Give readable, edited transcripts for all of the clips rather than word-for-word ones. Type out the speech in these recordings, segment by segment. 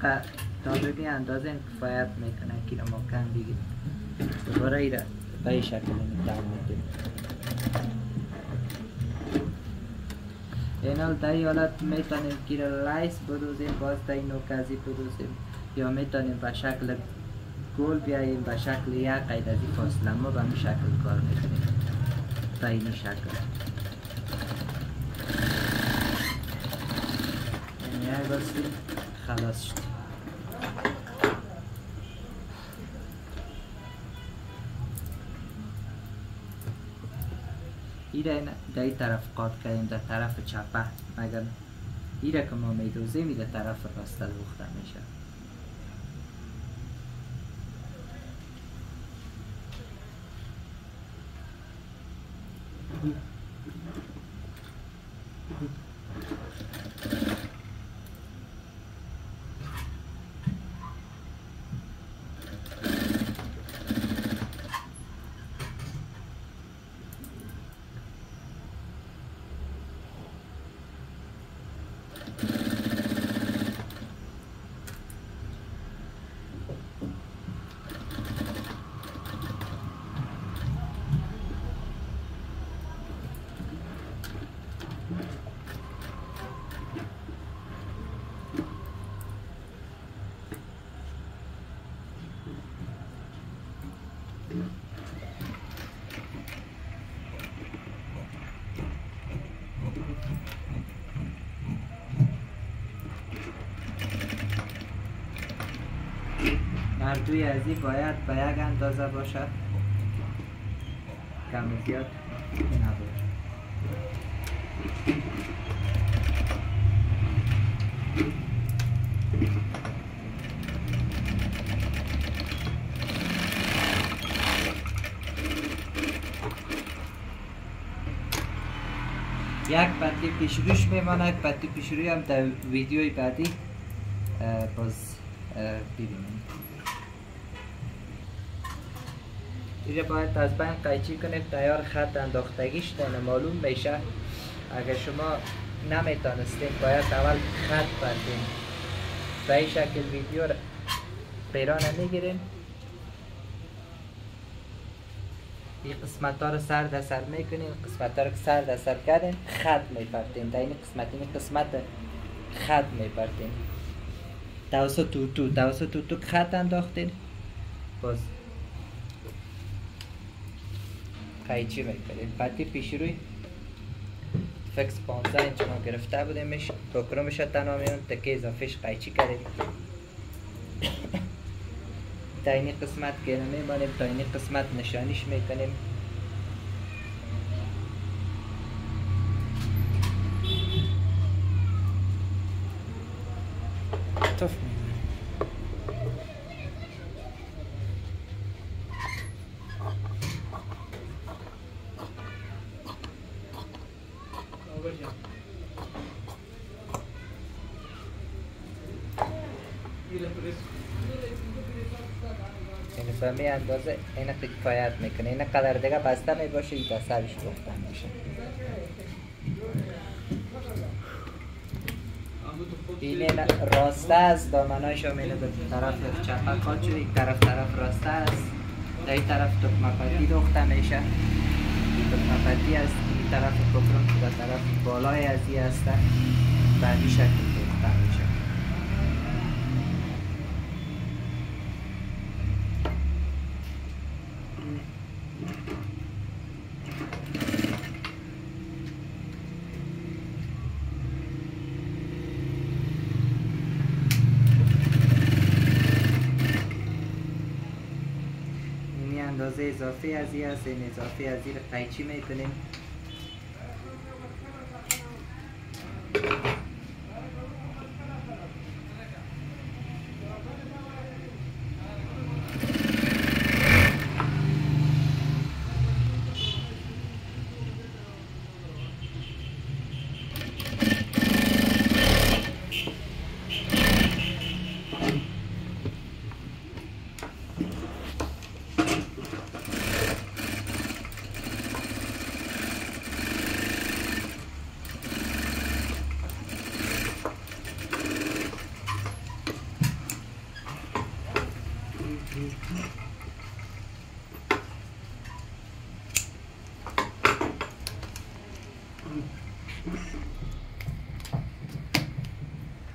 تا بگی اندازه این کفایت میکنه که را محکم بگیر. دوباره ای را به این شکل تر میکنیم. این حال در این حالت میتونیم که را لیس بدوزیم، باز در این نوکزی بدوزیم، یا میتونیم به شکل گل بیاییم، به شکل یک قید از این فاصله. ما به این شکل کار میکنیم، به این شکل. یک بستیم خلاص شد. ایره در این طرف قاط کردیم، در طرف چپه، مگر ایره که ما میدوزیم در طرف راسته دوخته میشه. مردوی ازی باید به یک اندازه باشد، کم و زیاد نباشد. یک پتی پیشروش میمانه، یک پتی پیشروی هم در ویدیوی بعدی باز ببینیم. اینجا باید از بین قیچی کنیم تیار خط انداختگیش تنه معلوم میشه. اگر شما نمیتونستید باید اول خط بردیم. به این شکل ویدیو را پیرانه میگیریم، این قسمت ها رو سر در سر میکنیم، قسمت ها رو سر در سر کردیم خط میپرتیم. در این قسمت خط میپرتیم، توسط تو خط انداختیم، باز قیچی میکنیم. پتی پیش روی فکس 15 اینچ ما گرفته بودیمش، پوکرومش تنها میون تکه اضافهش قیچی کردیم. تا این قسمت که میمانیم، تا این قسمت نشانیش میکنیم. توف این فهمی اندازه این کفایت میکنه. این قدر دیگه بسته میباشه، این سرش گفتن میشه. این راسته است، دامنایش هم اینه به طرف چپه قاط شده، یک طرف راسته است. در این طرف تکمه پتی دوخته میشه، این تکمه پتی است. این طرف پوکرون که در طرف بالای ازی است، به این شکل دوخته میشه. اندازه اضافه ازی است، این اضافه ازی رو قیچی میکنیم.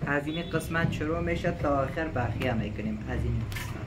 از این قسمت شروع میشه تا آخر بقیه میکنیم از این قسمت.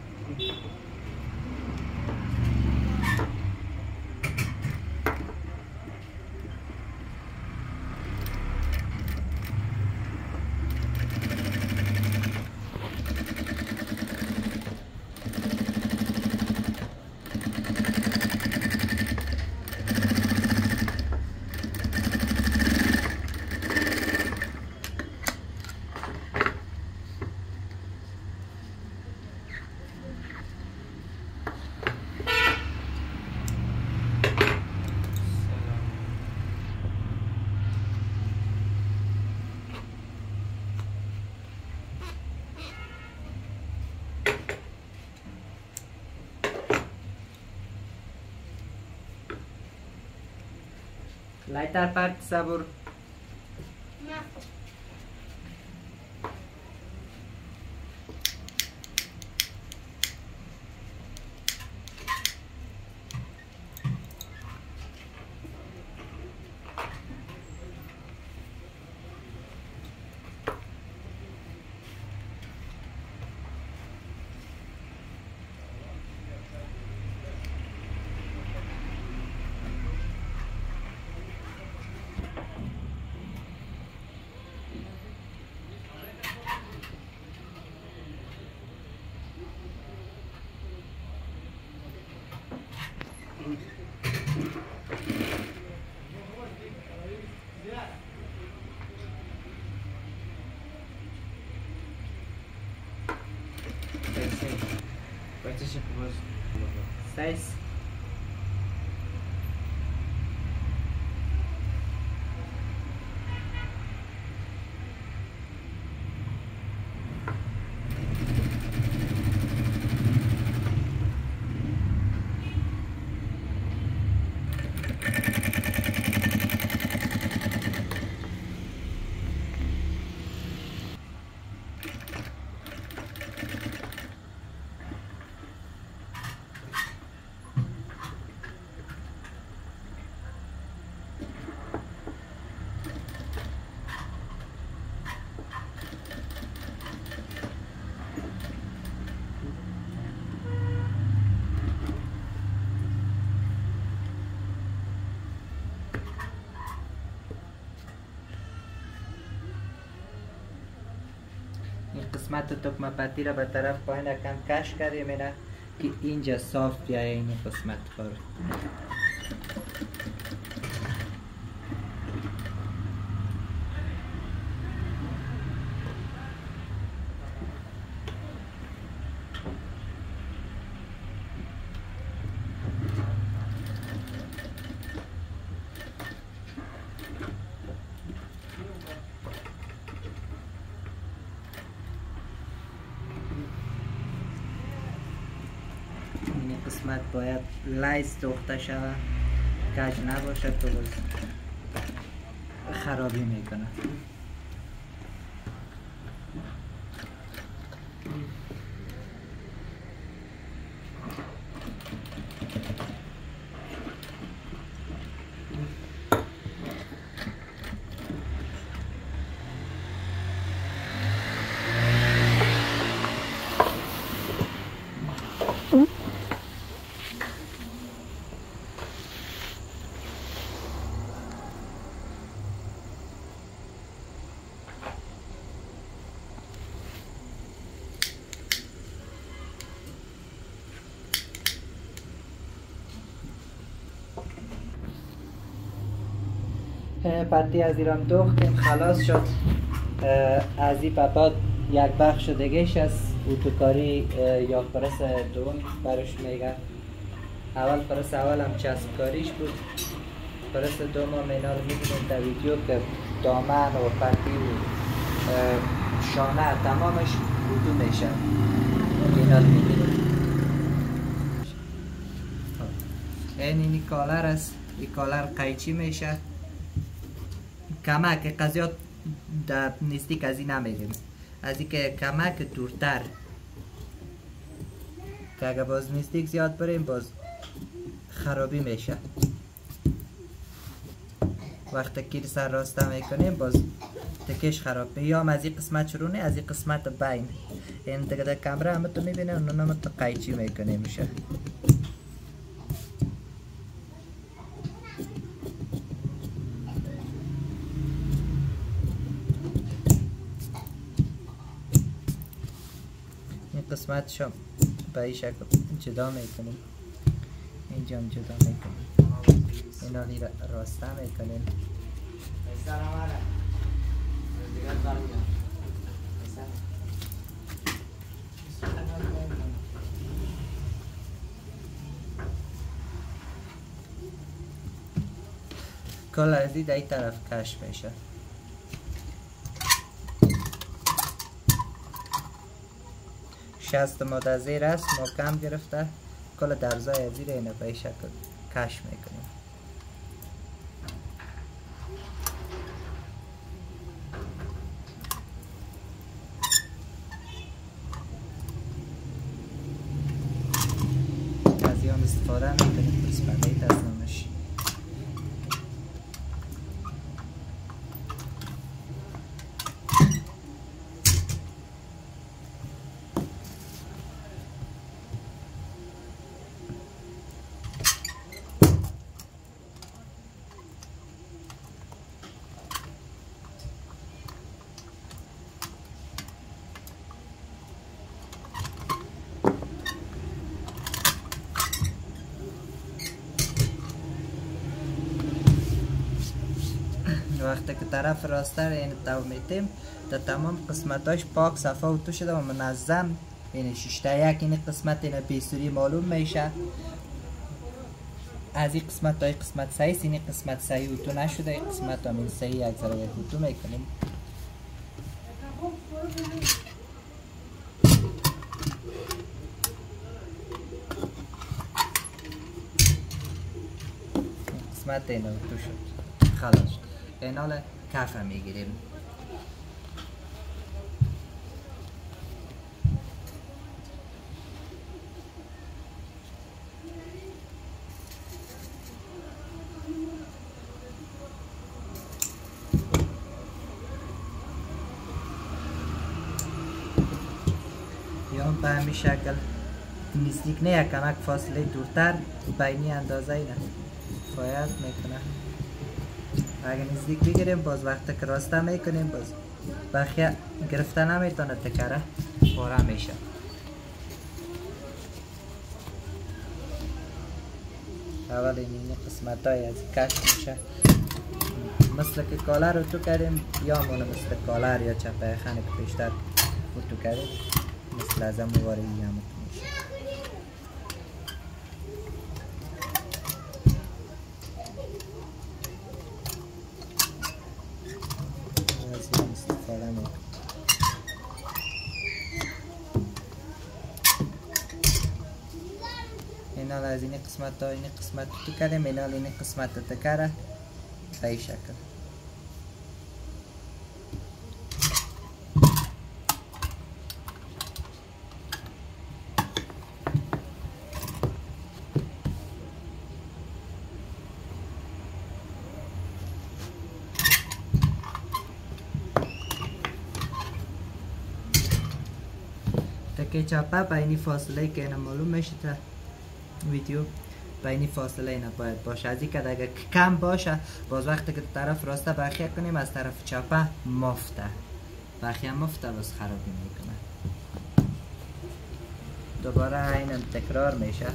Lighter part sabur. Seis. قسمت تکمه پتی را به طرف پایین کم کش کردیم اینا که اینجا صاف بیایه این قسمت خور. قسمت باید لیس دوخته شود، کج نباشه تو خرابی میکنه. پتی از ایران دوختیم خلاص شد. از این بعد یک بخش دیگهش است اوتوکاری یا پرس دوم برش میگن. اول پرس اول هم چسب کاریش بود، پرس دوم هم اینا رو میبینید در ویدیو که دامن و پتی و شانه تمامش اوتو میشه. اینا رو میبینید. این کالر است، این کالر قیچی میشه. کمک قضیات در نزدیک از این نمیریم، از این که کمک دورتر که اگه باز نزدیک زیاد بریم باز خرابی میشه. وقتی که سر راسته میکنیم باز تکش خراب میشه. یا از این قسمت شروع نه، از این قسمت بین این دیگه در کامرا هم تو میبینه اونو هم تو قیچی میکنه میشه. این قسمت شم به این شکل جدا میکنیم، اینجا هم جدا میکنیم، اینا دیگه راسته میکنیم. کل از این طرف کش میشه. شست ماده زیر است، محکم گرفته، کل درزای زیر اینو به این شکل کش میکنیم. از این استفاده میکنیم پرسپنده تصمیمش. وقتی که طرف راسته رو این تو میتیم تا تمام قسمتاش پاک صفا و تو شده و منظم، این ششته یک این قسمت این بیسوری معلوم میشه. از این قسمت تا این قسمت صحیح، این قسمت صحیح و تو نشده، این قسمت هم این صحیح یک ذره یک و تو میکنیم. قسمت این تو شد خلاص. این حال کف میگیریم. یا به همین شکل نزدیک نه، یک کمک فاصله دورتر بینی اندازه اینه باید میکنه. اگه نزدیک بگیریم باز وقتی که راسته میکنیم باز بخیه گرفته نمیتونه، تکره پاره میشه. اول این قسمت های از کش میشه، مثل که کالر رو تو کردیم یا مونه مثل کالر یا چپه خانه که پیشتر رو تو کردیم، مثل از همون واری هم میشه. اینال از این قسمت تا این قسمت تو کردیم، اینال این قسمت تا تکره به این شکل. تکه چپه بینی فاصله که اینا معلوم میشه تا ویدیو، بینی فاصله اینا باید باشه. از این که اگر کم باشه باز وقتی که طرف راسته بخیه کنیم از طرف چپه مفته، بخیه مفته باز خرابی میکنه. دوباره اینم تکرار میشه.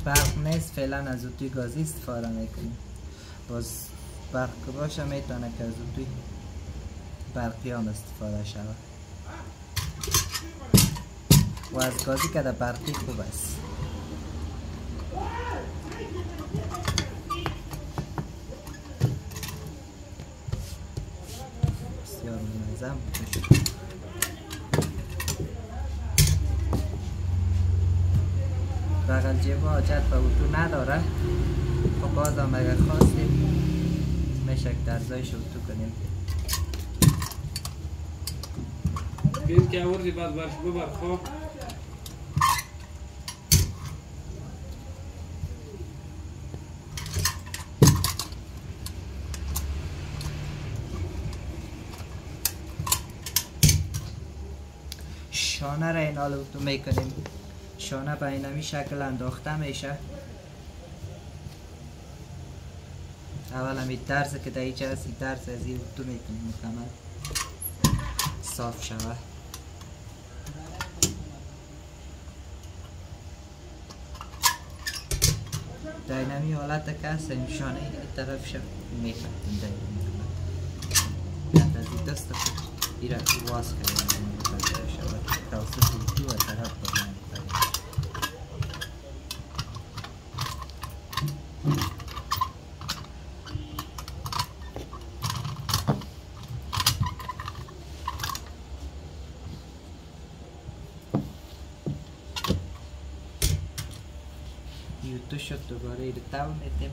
برق نیست فعلا از اوتوی گازی استفاده میکنیم، باز برق باشه میتونه که از اوتوی برقی هم استفاده شود و از گازی که در برقی خوب است. منظم بشه. بغل جیب حاجت به اتو نداره. خب باز هم اگر خواستیم میشه که درزایش اتو کنیم. بید که آوردی بعد برش ببر خواه. شانه را این حال اتو میکنیم. شانه به اینمی شکل انداخته میشه. اول همی درز که در اینجا هست، درز از این اتو میکنیم مکمل صاف شوه. در اینمی حالت که هست این شانه این طرف شد میفتیم در این از این دست خود ایره واس کردیم توسط اتو و طرف بردیم. یوتو شد دوباره ایره تاو میتیم.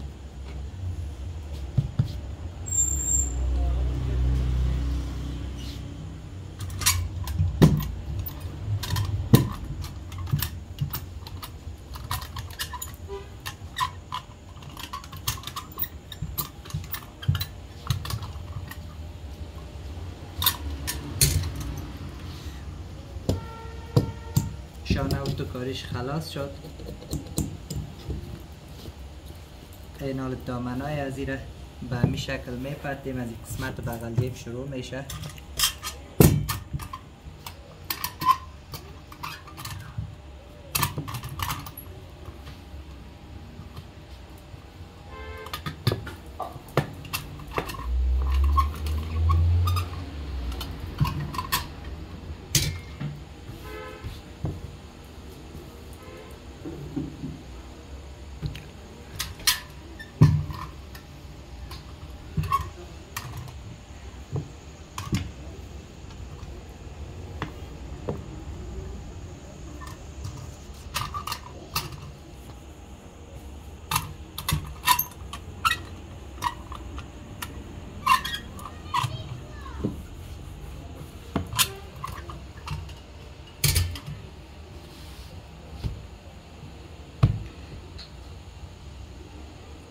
شانه اتو کاریش خلاص شد. این حال دامنای از ایره به همی شکل میپتیم. از این قسمت بغل جیب شروع میشه.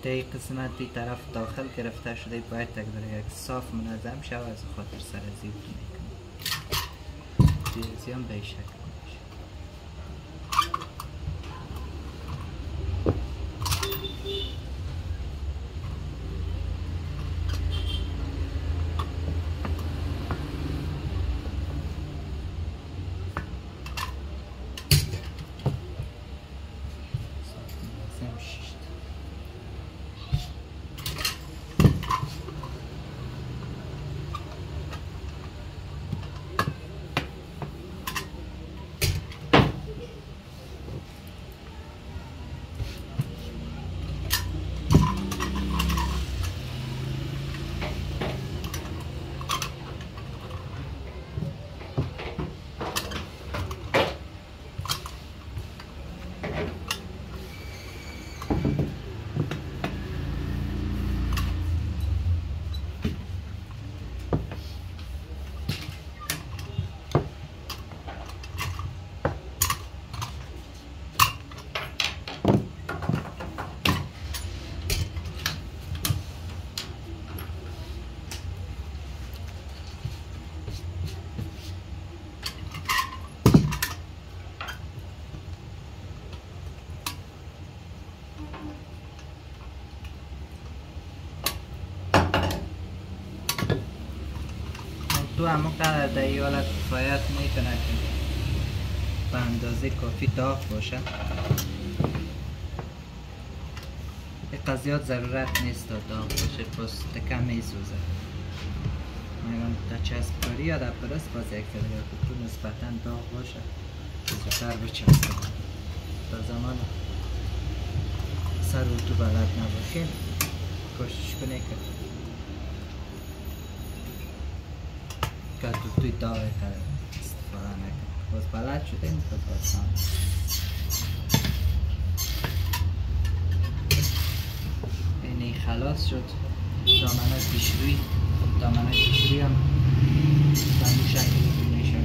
این قسمتی طرف داخل گرفته شده باید تقدر یک صاف منظم شود. از خاطر سر زیب میکنیم زیان به شکل میشه. تو همون قدر در این حالت کفایت میکنه که به اندازه کافی داغ باشه. این قضیات ضرورت نیست تا داغ باشه، پس تکم میسوزه. میگم تا چسب کاری یا در پرست باز یک فرقه که تو نسبتا داغ باشه زودتر بچسبه. تا زمان سر تو بلد نباشه کوشش کنه که که توی داغ کرد استفاده نکرد. باز بلد شدیم خود آسان. اینه خلاص شد. دامنه پیشروی هم به این شکل میشه.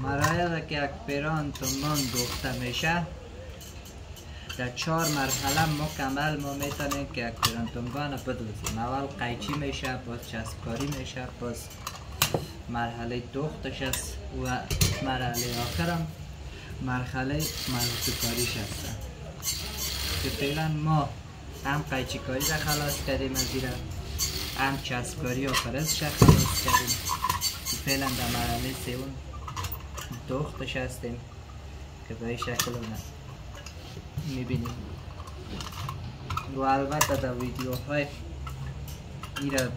مرحله که یک پیران تومان دوخته میشه در 4 مرحله مکمل ما میتونیم که یک پیران تومان بدوزیم. اول قیچی میشه، باز چسبکاری میشه، باز مرحله دوختش است و مرحله آخرم مرحله مرزوکاریش است که فعلا ما هم قیچی کاری را خلاص کردیم از ایره، هم چسبکاری و فرزش را خلاص کردیم که فعلا در مرحله سوم دوختش هستیم که به این شکل میبینیم. و البته در ویدیوهای این را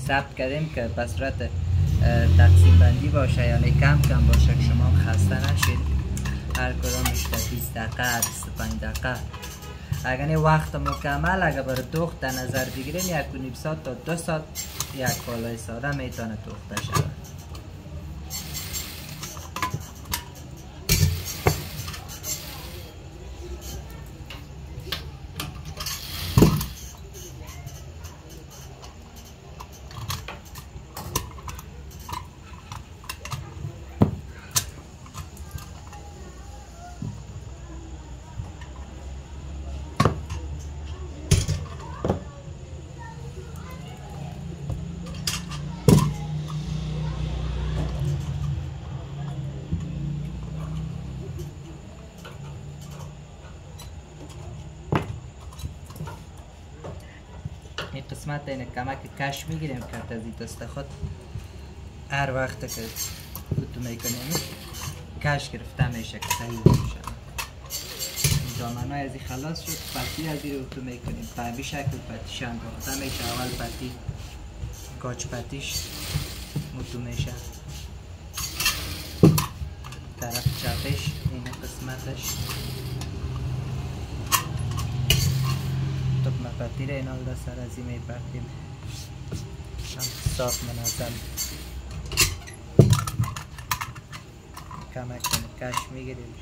ثبت کردیم که به صورت تقسیم بندی باشه، یعنی کم کم باشه که شما خسته نشید. هر کدامش تا 20 دقیقه 25 دقیقه. اگر این وقت مکمل اگر برای دوخت در نظر بگیریم 1.5 ساعت تا 2 ساعت یک کالای ساده میتونه دوخته شود. این قسمت اینه کمک کش میگیریم که از این دست خود هر وقت که اتو میکنیم کش گرفته میشه که صحیح میشه. دامنای از این خلاص شد. پتی از این اتو میکنیم به همین شکل پتیش انداخته میشه. اول پتی کاچ پتیش اتو میشه، طرف چپش این قسمتش توپ مپتی را اینال در سر از این میپرتیم هم صاف منظم کمک کش میگیریم.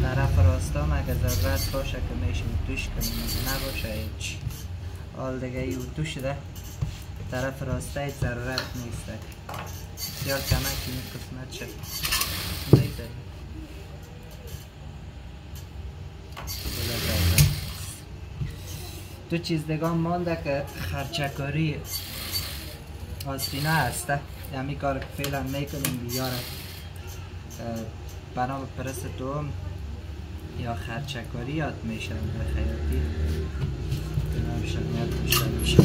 طرف راستا هم اگه ضرورت باشه که میشه اتوش کنیم، نباشه هیچ. حال دیگه ای اتو شده طرف راستا هیچ ضرورت نیست. بسیار کمک این قسمت شد میزنیم. دو چیز دیگه مانده که خرچکاری آستینه هسته. همین کار که فعلا میکنیم بیاره بنام پرس دوم یا خرچکاری یاد میشه به خیاطی بنام شمیت بیشتر میشه.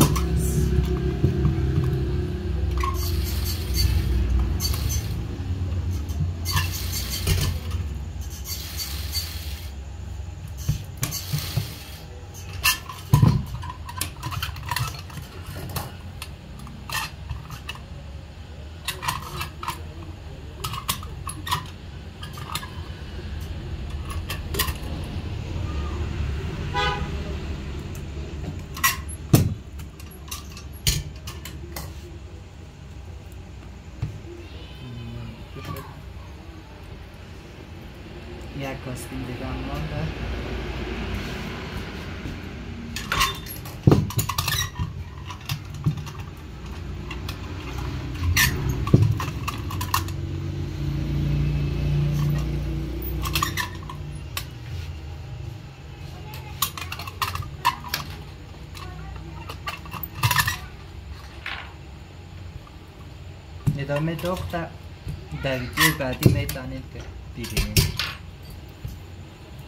یک کاستین دیگه هم مانده. ادامه دختر در ویدیو بعدی میتونید که ببینید.